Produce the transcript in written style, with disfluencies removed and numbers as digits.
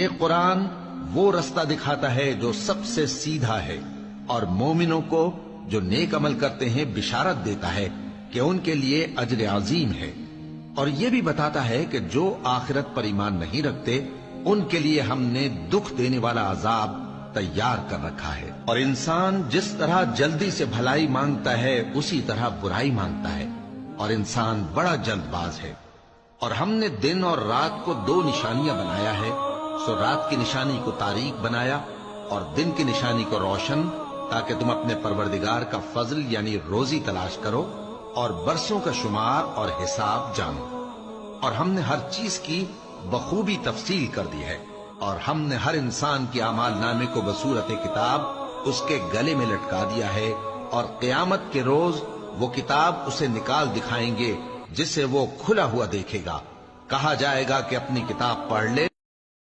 ये कुरान वो रास्ता दिखाता है जो सबसे सीधा है और मोमिनों को जो नेक अमल करते हैं बिशारत देता है कि उनके लिए अजर अजीम है। और ये भी बताता है कि जो आखिरत पर ईमान नहीं रखते उनके लिए हमने दुख देने वाला अजाब तैयार कर रखा है। और इंसान जिस तरह जल्दी से भलाई मांगता है उसी तरह बुराई मांगता है, और इंसान बड़ा जल्दबाज है। और हमने दिन और रात को दो निशानियां बनाया है, सो रात की निशानी को तारीक बनाया और दिन की निशानी को रोशन, ताकि तुम अपने परवरदिगार का फजल यानी रोजी तलाश करो और बरसों का शुमार और हिसाब जानो। और हमने हर चीज की बखूबी तफसील कर दी है, और हमने हर इंसान के आमाल नामे को बसूरत किताब उसके गले में लटका दिया है, और क़यामत के रोज वो किताब उसे निकाल दिखाएंगे जिसे वो खुला हुआ देखेगा। कहा जाएगा कि अपनी किताब पढ़ ले,